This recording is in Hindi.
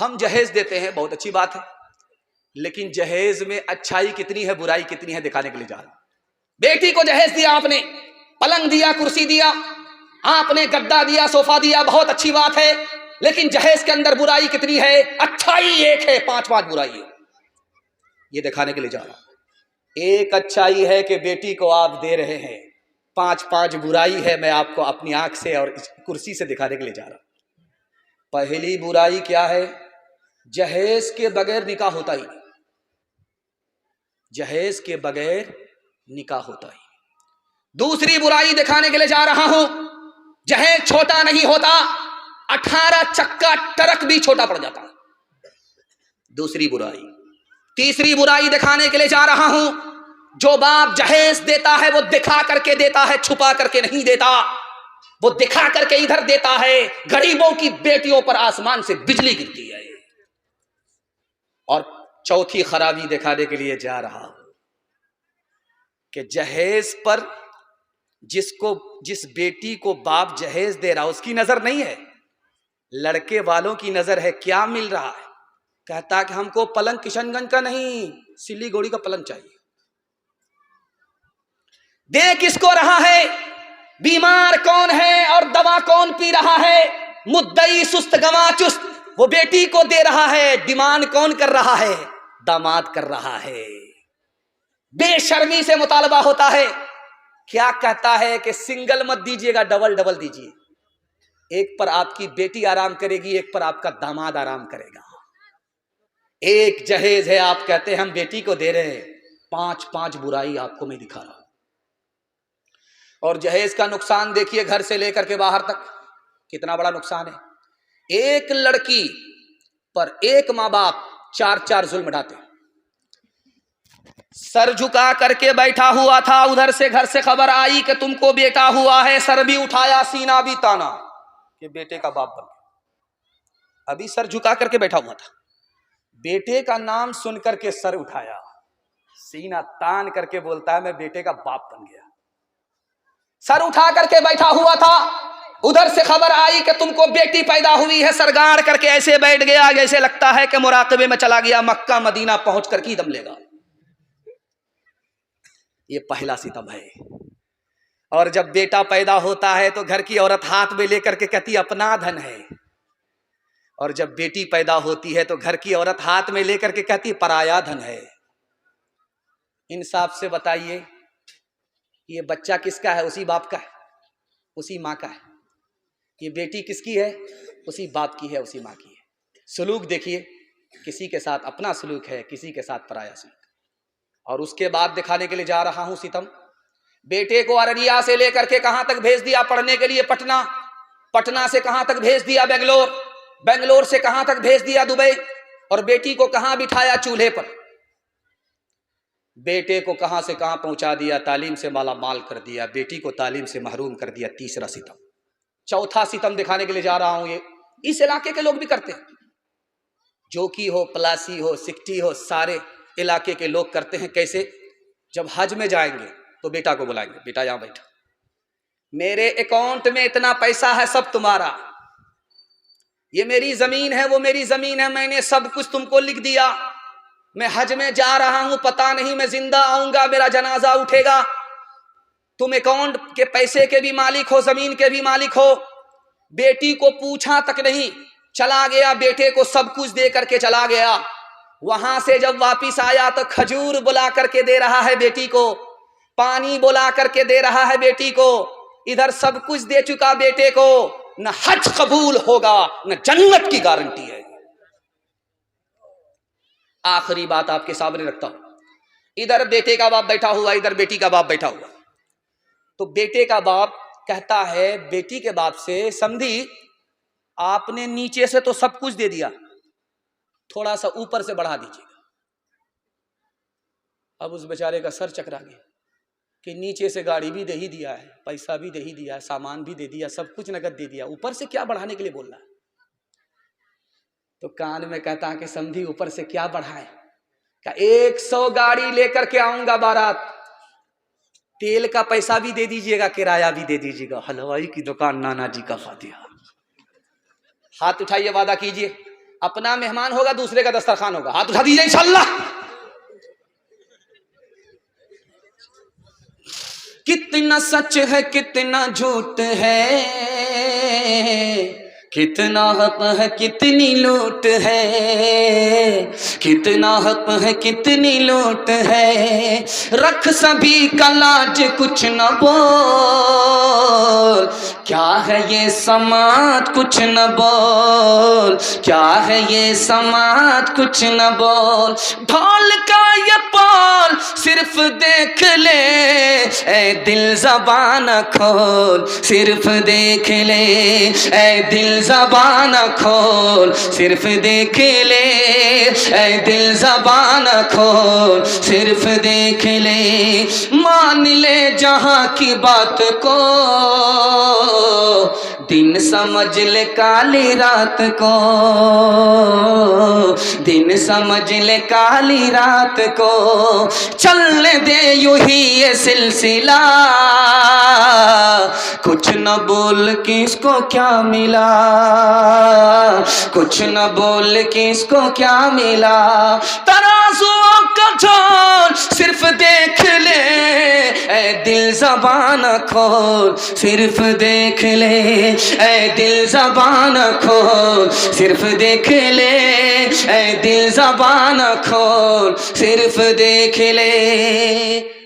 हम जहेज देते हैं, बहुत अच्छी बात है, लेकिन जहेज में अच्छाई कितनी है, बुराई कितनी है, दिखाने के लिए जा रहा हूं। बेटी को जहेज दिया आपने, पलंग दिया, कुर्सी दिया, आपने गद्दा दिया, सोफा दिया, बहुत अच्छी बात है, लेकिन जहेज के अंदर बुराई कितनी है, अच्छाई एक है, 5-5 बुराई है। ये दिखाने के लिए जा रहा हूं। एक अच्छाई है कि बेटी को आप दे रहे हैं, 5-5 बुराई है, मैं आपको अपनी आंख से और इस कुर्सी से दिखाने के लिए जा रहा हूं। पहली बुराई क्या है, जहेज के बगैर निकाह होता ही नहीं, जहेज के बगैर निकाह होता ही। दूसरी बुराई दिखाने के लिए जा रहा हूं, जहेज छोटा नहीं होता, 18 चक्का ट्रक भी छोटा पड़ जाता। दूसरी बुराई। तीसरी बुराई दिखाने के लिए जा रहा हूं, जो बाप जहेज देता है वो दिखा करके देता है, छुपा करके नहीं देता, वो दिखा करके इधर देता है। गरीबों की बेटियों पर आसमान से बिजली गिरती है। और चौथी खराबी दिखाने के लिए जा रहा हूं कि जहेज पर जिस बेटी को बाप जहेज दे रहा उसकी नजर नहीं है, लड़के वालों की नजर है। क्या मिल रहा है, कहता कि हमको पलंग किशनगंज का नहीं, सिलीगुड़ी का पलंग चाहिए। दे किसको रहा है, बीमार कौन है और दवा कौन पी रहा है, मुद्दई सुस्त गवा चुस्त, वो बेटी को दे रहा है। डिमांड कौन कर रहा है, दामाद कर रहा है। बेशर्मी से मुतालबा होता है। क्या कहता है कि सिंगल मत दीजिएगा, डबल डबल दीजिए। एक पर आपकी बेटी आराम करेगी, एक पर आपका दामाद आराम करेगा। एक जहेज है, आप कहते हैं हम बेटी को दे रहे हैं, 5-5 बुराई आपको मैं दिखा रहा हूं। और जहेज का नुकसान देखिए, घर से लेकर के बाहर तक कितना बड़ा नुकसान है। एक लड़की पर एक माँ बाप 4-4 जुल्म ढाते। सर झुका करके बैठा हुआ था, उधर से घर से खबर आई कि तुमको बेटा हुआ है, सर भी उठाया, सीना भी ताना कि बेटे का बाप बन गया। अभी सर झुका करके बैठा हुआ था, बेटे का नाम सुन करके सर उठाया, सीना तान करके बोलता है मैं बेटे का बाप बन गया। सर उठा करके बैठा हुआ था, उधर से खबर आई कि तुमको बेटी पैदा हुई है, सर गाड़ करके ऐसे बैठ गया जैसे लगता है कि मुराकबे में चला गया, मक्का मदीना पहुंच करके ही दम लेगा। ये पहला सितम है। और जब बेटा पैदा होता है तो घर की औरत हाथ में लेकर के कहती अपना धन है, और जब बेटी पैदा होती है तो घर की औरत हाथ में लेकर के कहती पराया धन है। इंसाफ से बताइए, ये बच्चा किसका है, उसी बाप का है, उसी माँ का है। ये बेटी किसकी है, उसी बाप की है, उसी माँ की है। सलूक देखिए, किसी के साथ अपना सलूक है, किसी के साथ पराया सलूक। और उसके बाद दिखाने के लिए जा रहा हूं सितम। बेटे को अररिया से लेकर के कहां तक भेज दिया पढ़ने के लिए, पटना, पटना से कहां तक भेज दिया बेंगलोर, बेंगलोर से कहां तक भेज दिया दुबई, और बेटी को कहां बिठाया, चूल्हे पर। बेटे को कहां से कहां पहुंचा दिया, तालीम से माला माल कर दिया, बेटी को तालीम से महरूम कर दिया। तीसरा सितम। चौथा सितम दिखाने के लिए जा रहा हूं, ये इस इलाके के लोग भी करते हैं, जोकी हो, पलासी हो, सिकटी हो, सारे इलाके के लोग करते हैं। कैसे, जब हज में जाएंगे तो बेटा को बुलाएंगे, बेटा यहां बैठा, मेरे अकाउंट में इतना पैसा है, सब तुम्हारा, ये मेरी जमीन है, वो मेरी जमीन है, मैंने सब कुछ तुमको लिख दिया, मैं हज में जा रहा हूं, पता नहीं मैं जिंदा आऊंगा, मेरा जनाजा उठेगा, तुम अकाउंट के पैसे के भी मालिक हो, जमीन के भी मालिक हो। बेटी को पूछा तक नहीं, चला गया, बेटे को सब कुछ दे करके चला गया। वहां से जब वापिस आया तो खजूर बुला करके दे रहा है बेटी को, पानी बुला करके दे रहा है बेटी को, इधर सब कुछ दे चुका बेटे को, न हज कबूल होगा न जन्नत की गारंटी है। आखिरी बात आपके सामने रखता हूं, इधर बेटे का बाप बैठा हुआ, इधर बेटी का बाप बैठा हुआ। तो बेटे का बाप कहता है बेटी के बाप से, समधी आपने नीचे से तो सब कुछ दे दिया, थोड़ा सा ऊपर से बढ़ा दीजिएगा। अब उस बेचारे का सर चकरा गया कि नीचे से गाड़ी भी दे ही दिया है, पैसा भी दे ही दिया है, सामान भी दे दिया, सब कुछ नगद दे दिया, ऊपर से क्या बढ़ाने के लिए बोल रहा है। तो कान में कहता है कि समधी ऊपर से क्या बढ़ाए, का 100 गाड़ी लेकर के आऊंगा बारात, तेल का पैसा भी दे दीजिएगा, किराया भी दे दीजिएगा, हलवाई की दुकान नाना जी का फातिहा। हाथ उठाइए, वादा कीजिए, अपना मेहमान होगा, दूसरे का दस्तरखान होगा, हाथ उठा दीजिए इंशाअल्लाह। कितना सच है कितना झूठ है, कितना हक है कितनी लूट है, कितना हक है कितनी लूट है, रख सभी का लाज कुछ न बोल, क्या है ये समाज कुछ न बोल, क्या है ये समाज कुछ न बोल, ढोल का ये बोल सिर्फ देख ले, ऐ दिल ज़बान खोल, सिर्फ देख ले, ऐ दिल ज़बान खोल, सिर्फ देख ले, ऐ दिल ज़बान खोल, सिर्फ देख ले, मान ले जहाँ की बात को, दिन समझ ले काली रात को, दिन समझ ले काली रात को, चलने दे यूं ही ये सिलसिला, कुछ न बोल किसको क्या मिला, कुछ न बोल किसको क्या मिला, तराजुओं का झोल सिर्फ देख ले, ऐ दिल ज़बान खोल, सिर्फ देख ले, ऐ दिल ज़बान खोल, सिर्फ देख ले, ऐ दिल ज़बान खोल, सिर्फ देख ले।